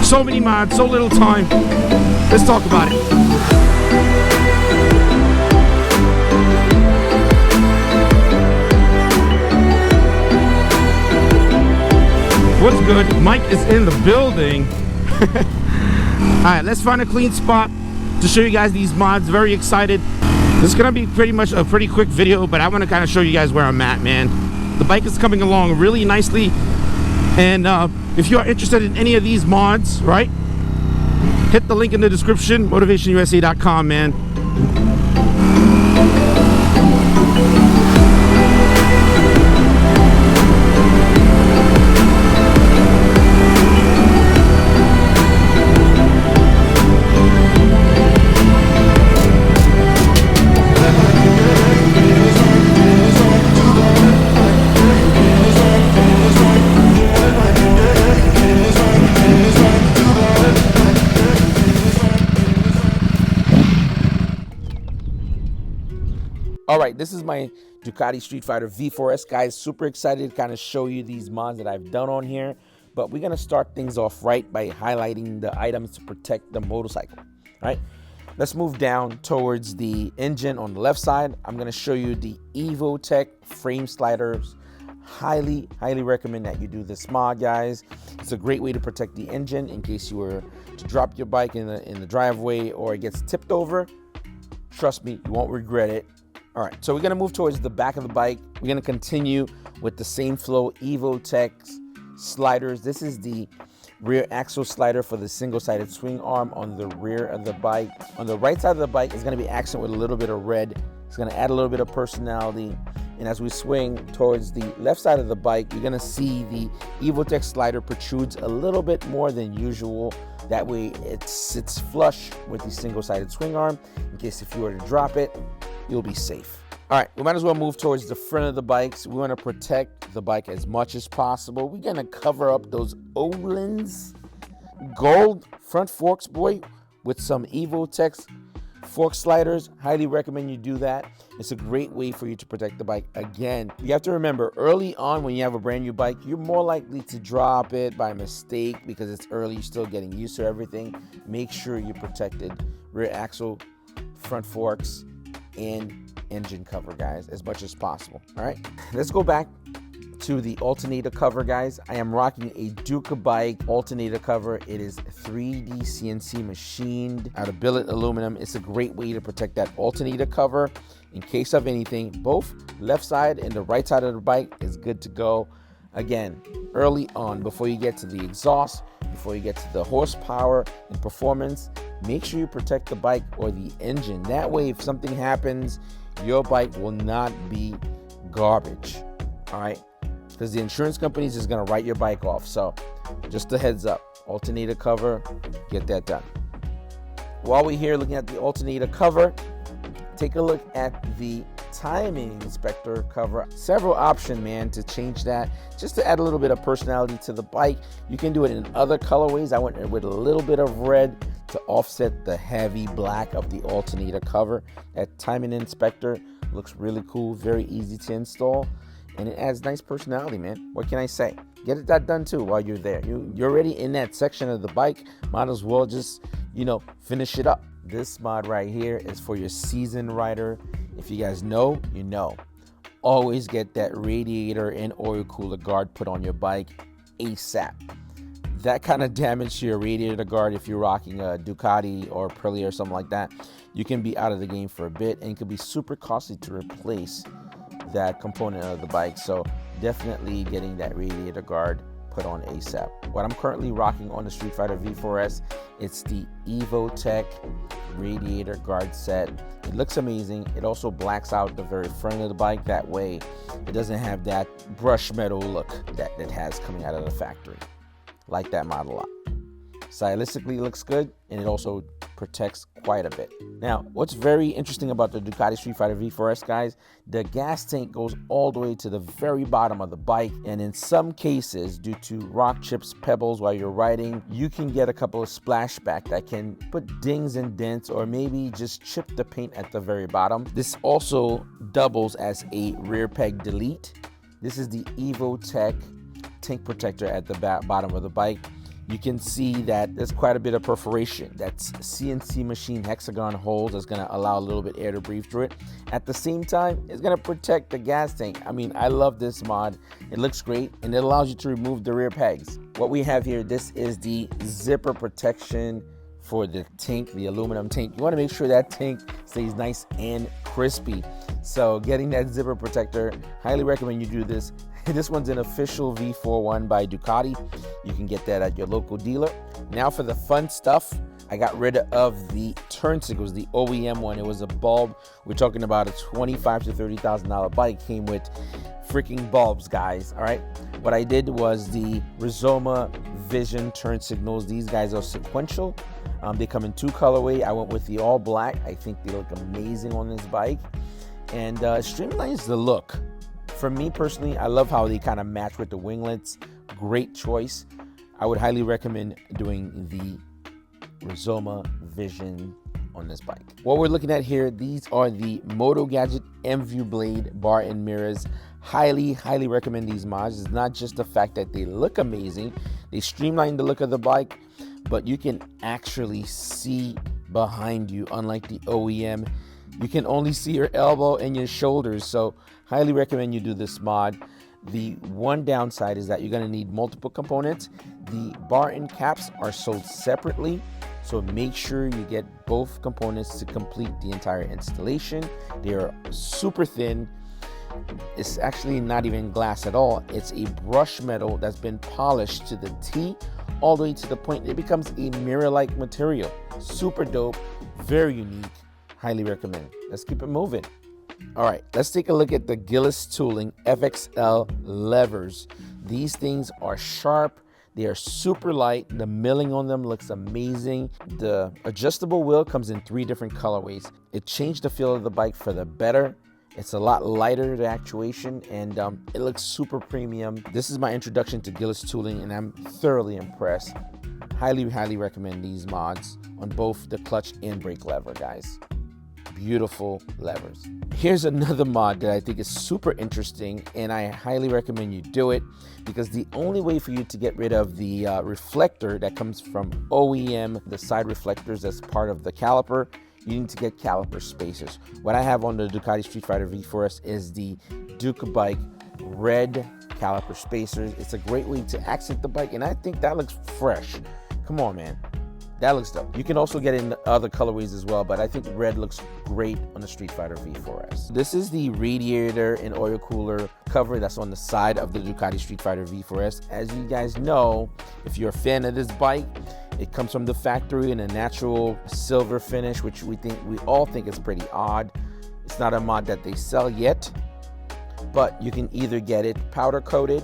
So many mods, so little time. Let's talk about it. What's good? Mike is in the building. Alright, let's find a clean spot to show you guys these mods. Very excited. This is gonna be pretty much a pretty quick video, but I want to kind of show you guys where I'm at, man. The bike is coming along really nicely, and if you are interested in any of these mods, right, hit the link in the description, motivationusa.com, man. All right, this is my Ducati StreetFighter V4 S, guys. Super excited to kind of show you these mods that I've done on here. But we're gonna start things off right by highlighting the items to protect the motorcycle. All right, let's move down towards the engine on the left side. I'm gonna show you the Evotech frame sliders. Highly recommend that you do this mod, guys. It's a great way to protect the engine in case you were to drop your bike in the driveway or it gets tipped over. Trust me, you won't regret it. All right, so we're gonna move towards the back of the bike. We're gonna continue with the same flow Evotech sliders. This is the rear axle slider for the single-sided swing arm on the rear of the bike. On the right side of the bike is gonna be accented with a little bit of red. It's gonna add a little bit of personality. And as we swing towards the left side of the bike, you're gonna see the Evotech slider protrudes a little bit more than usual. That way it sits flush with the single-sided swing arm. In case if you were to drop it, you'll be safe. All right, we might as well move towards the front of the bikes. We want to protect the bike as much as possible. We're gonna cover up those Öhlins gold front forks, boy, with some Evotech fork sliders. Highly recommend you do that. It's a great way for you to protect the bike. Again, you have to remember, early on when you have a brand new bike, you're more likely to drop it by mistake because it's early, you're still getting used to everything. Make sure you protected rear axle, front forks, and engine cover, guys, as much as possible. All right, let's go back to the alternator cover, guys. I am rocking a Ducati alternator cover. It is 3D CNC machined out of billet aluminum. It's a great way to protect that alternator cover in case of anything. Both left side and the right side of the bike is good to go. Again, early on, before you get to the exhaust, before you get to the horsepower and performance, make sure you protect the bike or the engine. That way, if something happens, your bike will not be garbage. All right, because the insurance companies is going to write your bike off. So just a heads up, alternator cover, get that done. While we're here looking at the alternator cover, take a look at the timing inspector cover. Several options, man, to change that, just to add a little bit of personality to the bike. You can do it in other colorways. I went with a little bit of red to offset the heavy black of the alternator cover. That timing inspector looks really cool, very easy to install, and it adds nice personality, man. What can I say? Get that done too while you're there. You're already in that section of the bike. Might as well just, finish it up. This mod right here is for your seasoned rider. If you guys know, you know. Always get that radiator and oil cooler guard put on your bike ASAP. That kind of damage to your radiator guard, if you're rocking a Ducati or Aprilia or something like that, you can be out of the game for a bit, and it can be super costly to replace that component of the bike. So definitely getting that radiator guard put on ASAP. What I'm currently rocking on the StreetFighter V4 S, it's the Evotech Radiator Guard Set. It looks amazing. It also blacks out the very front of the bike. That way it doesn't have that brush metal look that it has coming out of the factory. Like that model a lot. Stylistically, it looks good, and it also protects quite a bit. Now, what's very interesting about the Ducati StreetFighter V4 S, guys, the gas tank goes all the way to the very bottom of the bike, and in some cases, due to rock chips, pebbles while you're riding, you can get a couple of splashback that can put dings and dents, or maybe just chip the paint at the very bottom. This also doubles as a rear peg delete. This is the Evotech tank protector at the bottom of the bike. You can see that there's quite a bit of perforation. That's CNC machine hexagon holes that's gonna allow a little bit air to breathe through it. At the same time, it's gonna protect the gas tank. I mean, I love this mod. It looks great, and it allows you to remove the rear pegs. What we have here, this is the zipper protection for the tank, the aluminum tank. You wanna make sure that tank stays nice and crispy. So getting that zipper protector, highly recommend you do this. This one's an official V4 one by Ducati. You can get that at your local dealer. Now for the fun stuff, I got rid of the turn signals, the OEM one. It was a bulb. We're talking about a $25,000 to $30,000 bike. Came with freaking bulbs, guys. All right. What I did was the Rizoma Vision turn signals. These guys are sequential. They come in 2 colorway. I went with the all black. I think they look amazing on this bike, and streamlines the look. For me personally, I love how they kind of match with the winglets. Great choice. I would highly recommend doing the Rizoma Vision on this bike. What we're looking at here, these are the Moto Gadget MView Blade bar and mirrors. Highly recommend these mods. It's not just the fact that they look amazing. They streamline the look of the bike, but you can actually see behind you, unlike the OEM. You can only see your elbow and your shoulders, so highly recommend you do this mod. The one downside is that you're gonna need multiple components. The bar and caps are sold separately, so make sure you get both components to complete the entire installation. They are super thin. It's actually not even glass at all. It's a brush metal that's been polished to the T, all the way to the point it becomes a mirror-like material. Super dope, very unique. Highly recommend. Let's keep it moving. All right, let's take a look at the Gillis Tooling FXL levers. These things are sharp. They are super light. The milling on them looks amazing. The adjustable wheel comes in 3 different colorways. It changed the feel of the bike for the better. It's a lot lighter, the actuation, and it looks super premium. This is my introduction to Gillis Tooling, and I'm thoroughly impressed. Highly recommend these mods on both the clutch and brake lever, guys. Beautiful levers. Here's another mod that I think is super interesting, and I highly recommend you do it, because the only way for you to get rid of the reflector that comes from OEM, the side reflectors that's part of the caliper, you need to get Caliper Spacers. What I have on the Ducati StreetFighter V4 S is the Duke bike red Caliper Spacers. It's a great way to accent the bike, and I think that looks fresh. Come on, man. That looks dope. You can also get in other colorways as well, but I think red looks great on the StreetFighter V4 S. This is the radiator and oil cooler cover that's on the side of the Ducati StreetFighter V4 S. As you guys know, if you're a fan of this bike, it comes from the factory in a natural silver finish, which we all think is pretty odd. It's not a mod that they sell yet, but you can either get it powder coated.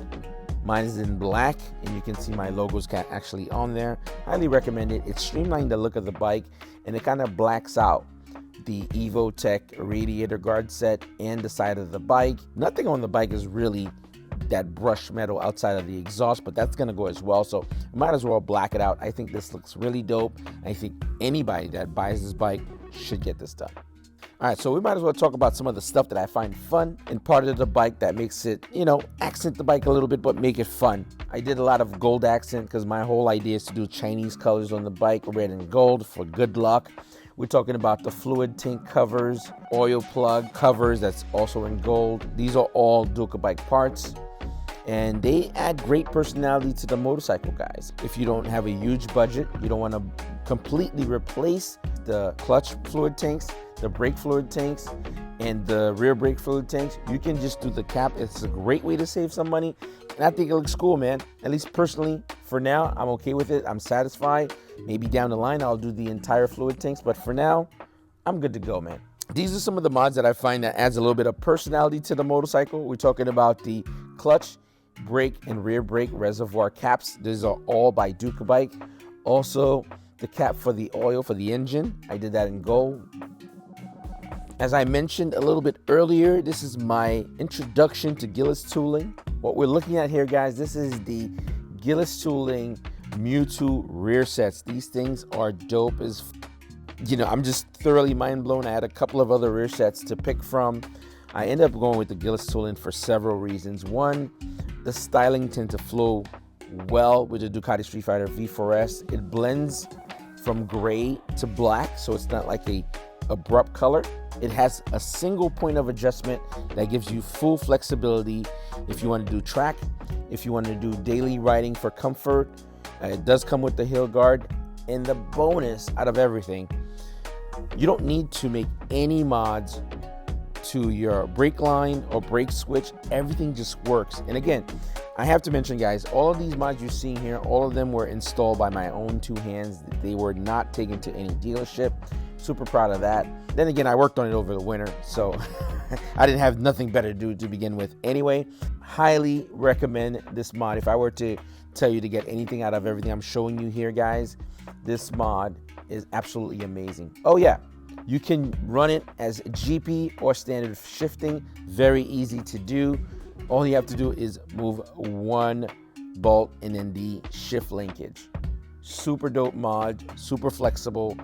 Mine is in black, and you can see my logos actually on there. Highly recommend it. It streamlined the look of the bike, and it kind of blacks out the Evotech Radiator Guard Set and the side of the bike. Nothing on the bike is really that brush metal outside of the exhaust, but that's gonna go as well, so you might as well black it out. I think this looks really dope. I think anybody that buys this bike should get this done. All right, so we might as well talk about some of the stuff that I find fun and part of the bike that makes it, accent the bike a little bit, but make it fun. I did a lot of gold accent because my whole idea is to do Chinese colors on the bike, red and gold for good luck. We're talking about the fluid tank covers, oil plug covers that's also in gold. These are all Duca bike parts, and they add great personality to the motorcycle, guys. If you don't have a huge budget, you don't want to completely replace the clutch fluid tanks, the brake fluid tanks, and the rear brake fluid tanks, you can just do the cap. It's a great way to save some money, and I think it looks cool, man. At least personally, for now, I'm okay with it. I'm satisfied. Maybe down the line, I'll do the entire fluid tanks, but for now, I'm good to go, man. These are some of the mods that I find that adds a little bit of personality to the motorcycle. We're talking about the clutch, brake, and rear brake reservoir caps. These are all by Duca bike. Also, the cap for the oil for the engine, I did that in gold. As I mentioned a little bit earlier, this is my introduction to Gillis Tooling. What we're looking at here, guys, this is the Gillis Tooling Mewtwo rear sets. These things are dope as, I'm just thoroughly mind blown. I had a couple of other rear sets to pick from. I ended up going with the Gillis Tooling for several reasons. One, the styling tend to flow well with the Ducati StreetFighter V4 S. It blends from gray to black, so it's not like a abrupt color. It has a single point of adjustment that gives you full flexibility if you want to do track, if you want to do daily riding for comfort. It does come with the heel guard, and the bonus out of everything, you don't need to make any mods to your brake line or brake switch. Everything just works. And again, I have to mention, guys, all of these mods you're seeing here, all of them were installed by my own two hands. They were not taken to any dealership. Super proud of that. Then again, I worked on it over the winter, so I didn't have nothing better to do to begin with. Anyway, highly recommend this mod. If I were to tell you to get anything out of everything I'm showing you here, guys, this mod is absolutely amazing. Oh yeah, you can run it as GP or standard shifting. Very easy to do. All you have to do is move one bolt and then the shift linkage. Super dope mod, super flexible.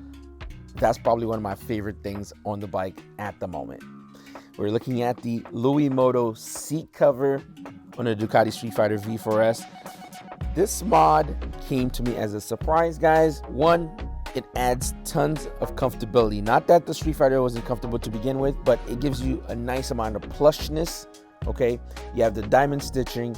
That's probably one of my favorite things on the bike at the moment. We're looking at the Louis Moto seat cover on the Ducati StreetFighter V4 S. This mod came to me as a surprise, guys. One, it adds tons of comfortability. Not that the StreetFighter wasn't comfortable to begin with, but it gives you a nice amount of plushness, okay? You have the diamond stitching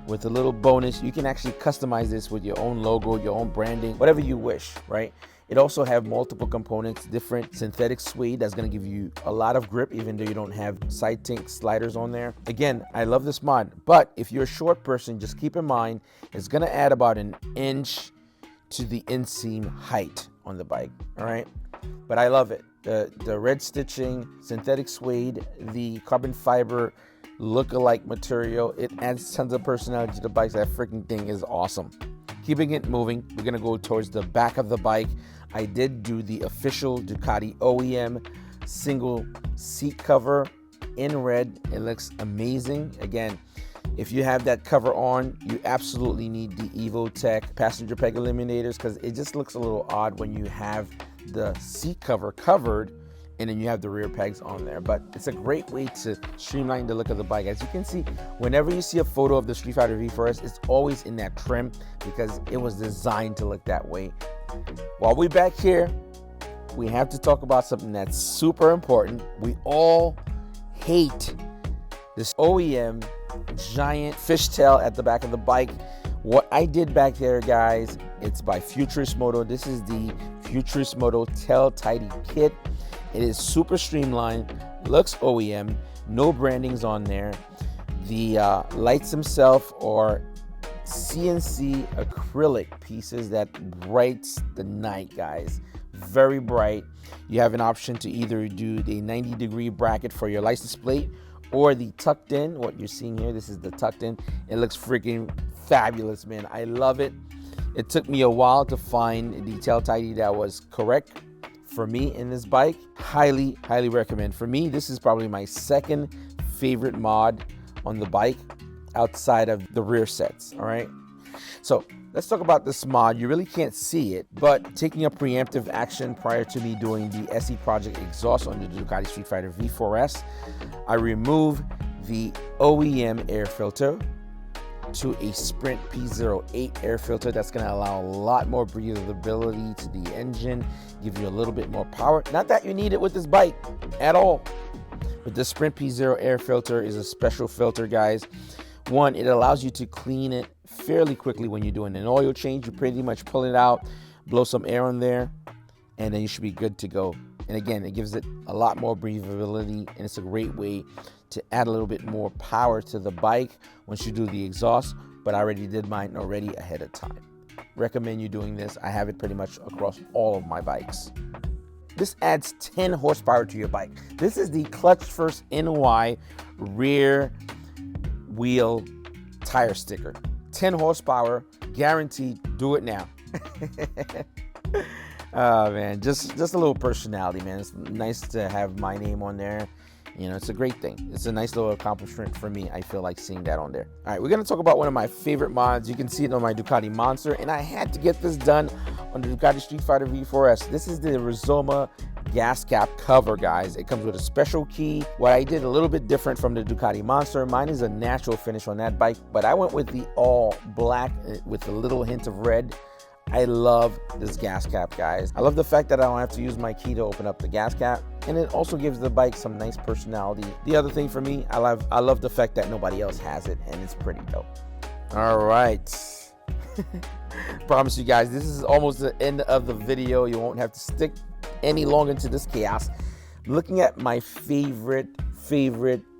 with a little bonus. You can actually customize this with your own logo, your own branding, whatever you wish, right? It also have multiple components, different synthetic suede that's gonna give you a lot of grip, even though you don't have side tank sliders on there. Again, I love this mod, but if you're a short person, just keep in mind, it's gonna add about an inch to the inseam height on the bike, all right? But I love it. The red stitching, synthetic suede, the carbon fiber look-alike material, it adds tons of personality to the bike. That freaking thing is awesome. Keeping it moving, we're gonna go towards the back of the bike. I did do the official Ducati OEM single seat cover in red. It looks amazing. Again, if you have that cover on, you absolutely need the Evotech passenger peg eliminators, because it just looks a little odd when you have the seat cover covered and then you have the rear pegs on there. But it's a great way to streamline the look of the bike. As you can see, whenever you see a photo of the StreetFighter V4 S, it's always in that trim because it was designed to look that way. While we're back here, we have to talk about something that's super important. We all hate this OEM giant fishtail at the back of the bike. What I did back there, guys, it's by Futurist Moto. This is the Futurist Moto Tail Tidy Kit. It is super streamlined, looks OEM, no brandings on there. The lights themselves are CNC acrylic pieces that brights the night, guys. Very bright. You have an option to either do the 90-degree bracket for your license plate or the tucked in. What you're seeing here, this is the tucked in. It looks freaking fabulous, man. I love it. It took me a while to find the tail tidy that was correct for me in this bike. Highly recommend. For me, this is probably my second favorite mod on the bike outside of the rear sets. All right, so let's talk about this mod. You really can't see it, but taking a preemptive action prior to me doing the SE Project exhaust on the Ducati StreetFighter V4 S, I removed the OEM air filter to a Sprint P08 air filter. That's going to allow a lot more breathability to the engine, give you a little bit more power. Not that you need it with this bike at all, but the Sprint P0 air filter is a special filter, guys. One, it allows you to clean it fairly quickly when you're doing an oil change. You pretty much pull it out, blow some air on there, and then you should be good to go. And again, it gives it a lot more breathability, and it's a great way to add a little bit more power to the bike once you do the exhaust. But I already did mine already ahead of time. Recommend you doing this. I have it pretty much across all of my bikes. This adds 10 horsepower to your bike. This is the Clutch First NY rear wheel tire sticker. 10 horsepower, guaranteed. Do it now. Oh man, just a little personality, man. It's nice to have my name on there. You know, it's a great thing. It's a nice little accomplishment for me. I feel like seeing that on there. All right, we're going to talk about one of my favorite mods. You can see it on my Ducati Monster, and I had to get this done on the Ducati StreetFighter V4 S. This is the Rizoma gas cap cover, guys. It comes with a special key. What I did a little bit different from the Ducati Monster, mine is a natural finish on that bike, but I went with the all black with a little hint of red. I love this gas cap, guys. I love the fact that I don't have to use my key to open up the gas cap, and it also gives the bike some nice personality. The other thing for me, I love the fact that nobody else has it, and it's pretty dope. All right. Promise you guys, this is almost the end of the video. You won't have to stick any longer into this chaos. I'm looking at my favorite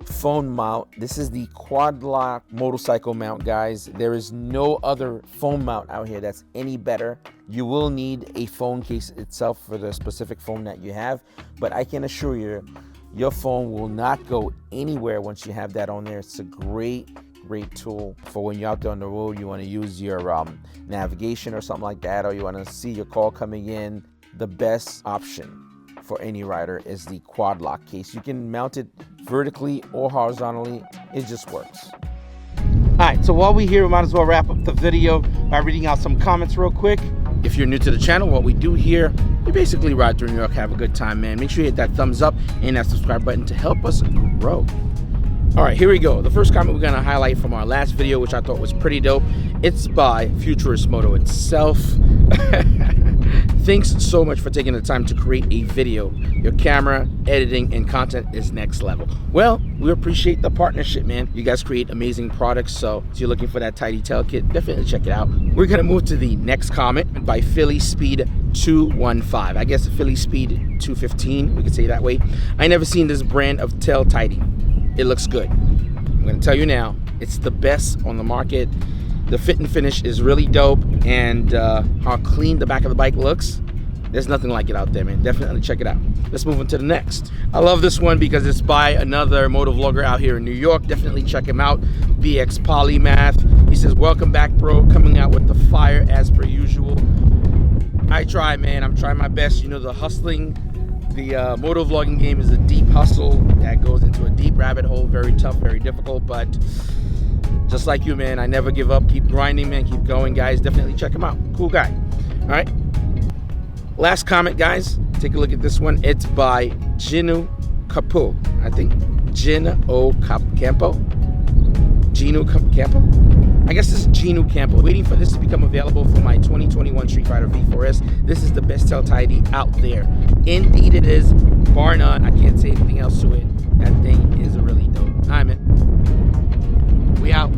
phone mount. This is the QuadLock motorcycle mount, guys. There is no other phone mount out here that's any better. You will need a phone case itself for the specific phone that you have, but I can assure you, your phone will not go anywhere once you have that on there. It's a great tool for when you're out there on the road. You want to use your navigation or something like that, or you want to see your call coming in. The best option for any rider is the QuadLock case. You can mount it vertically or horizontally. It just works. All right, so while we're here, we might as well wrap up the video by reading out some comments real quick. If you're new to the channel, what we do here, we basically ride through New York, have a good time, man. Make sure you hit that thumbs up and that subscribe button to help us grow. All right, here we go. The first comment we're gonna highlight from our last video, which I thought was pretty dope. It's by Futurist Moto itself. Thanks so much for taking the time to create a video. Your camera, editing, and content is next level. Well, we appreciate the partnership, man. You guys create amazing products, so if you're looking for that tidy tail kit, definitely check it out. We're gonna move to the next comment by Philly Speed 215. I guess Philly Speed 215, we could say that way. I never seen this brand of tail tidy. It looks good. I'm gonna tell you now, it's the best on the market. The fit and finish is really dope, and how clean the back of the bike looks, there's nothing like it out there, man. Definitely check it out. Let's move on to the next. I love this one because it's by another motovlogger out here in New York. Definitely check him out, BX Polymath. He says, welcome back, bro, coming out with the fire as per usual. I try, man. I'm trying my best. You know, the hustling, the motovlogging game is a deep hustle that goes into a deep rabbit hole. Very tough, very difficult, but just like you, man, I never give up. Keep grinding, man. Keep going, guys. Definitely check him out. Cool guy. All right. Last comment, guys. Take a look at this one. It's by Gino Capo. I think Gino Campo. Gino Campo. I guess this is Gino Campo. Waiting for this to become available for my 2021 StreetFighter V4 S. This is the best tail tidy out there. Indeed it is. Bar none. I can't say anything else to it. That thing is really dope. All right, man. We out.